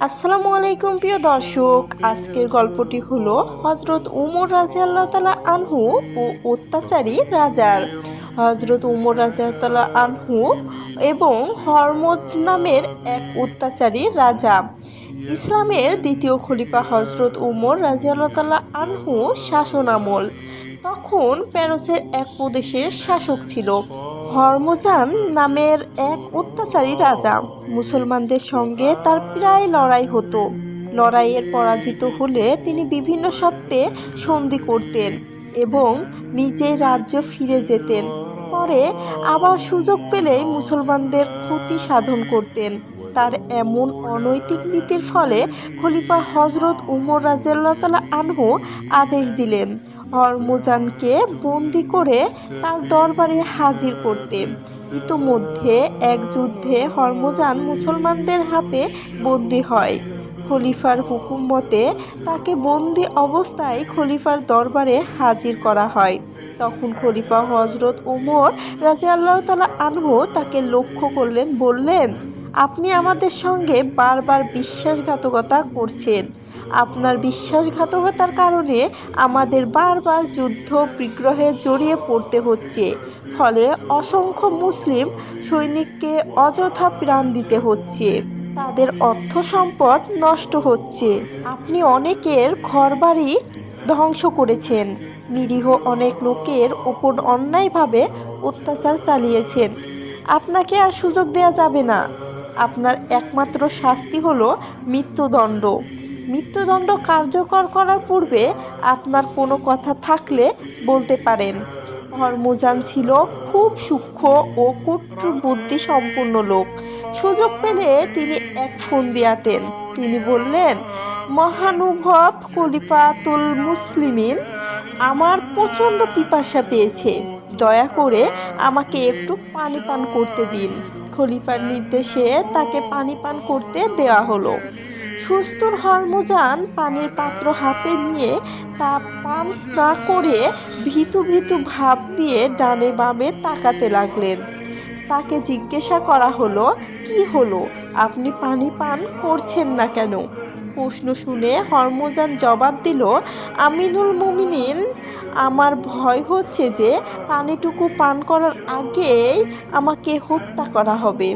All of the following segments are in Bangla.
আসসালামু আলাইকুম প্রিয় দর্শক, আজকের গল্পটি হলো হজরত উমর রাদিয়াল্লাহু তাআলা আনহু ও অত্যাচারী রাজার। হজরত উমর রাদিয়াল্লাহু তাআলা আনহু এবং হরমদ নামের এক অত্যাচারী রাজা। ইসলামের দ্বিতীয় খলিফা হজরত উমর রাদিয়াল্লাহু তাআলা আনহু শাসন আমল। তখন প্যারসের এক প্রদেশের শাসক ছিল হরমোজান নামের এক অত্যাচারী রাজা। মুসলমানদের সঙ্গে তার প্রায় লড়াই হতো। লড়াইয়ের পরাজিত হলে তিনি বিভিন্ন শর্তে সন্ধি করতেন এবং নিজেই রাজ্য ফিরে যেতেন। পরে আবার সুযোগ পেলেই মুসলমানদের ক্ষতি সাধন করতেন। তার এমন অনৈতিক নীতির ফলে খলিফা হজরত উমর রাদিয়াল্লাহু তাআলা আনহু আদেশ দিলেন হরমোজানকে বন্দি করে তার দরবারে হাজির করতে। ইতোমধ্যে এক যুদ্ধে হরমোজান মুসলমানদের হাতে বন্দী হয়। খলিফার হুকুম মতে তাকে বন্দি অবস্থায় খলিফার দরবারে হাজির করা হয়। তখন খলিফা হজরত উমর রাদিয়াল্লাহু তাআলা আনহু তাকে লক্ষ্য করলেন, বললেন, আপনি আমাদের সঙ্গে বারবার বিশ্বাসঘাতকতা করছেন। আপনার বিশ্বাসঘাতকতার কারণে আমাদের বারবার যুদ্ধ বিগ্রহে জড়িয়ে পড়তে হচ্ছে। ফলে অসংখ্য মুসলিম সৈনিককে অযথা প্রাণ দিতে হচ্ছে। তাদের অর্থ সম্পদ নষ্ট হচ্ছে। আপনি অনেকের ঘরবাড়ি ধ্বংস করেছেন। নিরীহ অনেক লোকের ওপর অন্যায়ভাবে অত্যাচার চালিয়েছেন। আপনাকে আর সুযোগ দেয়া যাবে না। আপনার একমাত্র শাস্তি হলো মৃত্যুদণ্ড। মৃত্যুদণ্ড কার্যকর করার পূর্বে আপনার কোনো কথা থাকলে বলতে পারেন। হরমোজান ছিল খুব সূক্ষ্ম ও কূট্র বুদ্ধি সম্পন্ন লোক। সুযোগ পেলে তিনি এক ফন্দি আঁটেন। তিনি বললেন, মহানুভব খলিফাতুল মুসলিমিন, আমার প্রচণ্ড পিপাসা পেয়েছে, দয়া করে আমাকে একটু পানি পান করতে দিন। খলিফার নির্দেশে তাকে পানি পান করতে দেওয়া হলো। সুস্থর হরমোজান পানির পাত্র হাতে নিয়ে তা পান না করে ভীতু ভীতু ভাব নিয়ে ডানে বামে তাকাতে লাগলেন। তাকে জিজ্ঞাসা করা হলো, কি হলো, আপনি পানি পান করছেন না কেন? প্রশ্ন শুনে হরমোজান জবাব দিল, আমিনুল মুমিনিন, আমার ভয় হচ্ছে যে পানিটুকু পান করার আগেই আমাকে হত্যা করা হবে।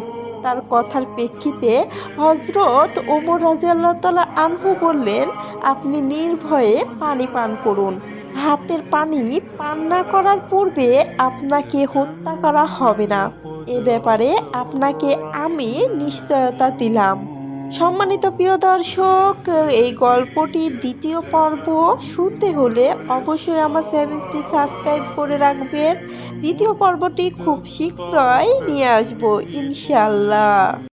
তার কথার প্রেক্ষিতে হজরত ওমর রাদিয়াল্লাহু তাআলা আনহু বললেন, আপনি নির্ভয়ে পানি পান করুন। হাতের পানি পান না করার পূর্বে আপনাকে হত্যা করা হবে না, এ ব্যাপারে আপনাকে আমি নিশ্চয়তা দিলাম। সম্মানিত প্রিয় দর্শক, এই গল্পটির দ্বিতীয় পর্ব শুনতে হলে অবশ্যই আমার চ্যানেলটি সাবস্ক্রাইব করে রাখবেন। দ্বিতীয় পর্বটি খুব শীঘ্রই নিয়ে আসবো ইনশাআল্লাহ।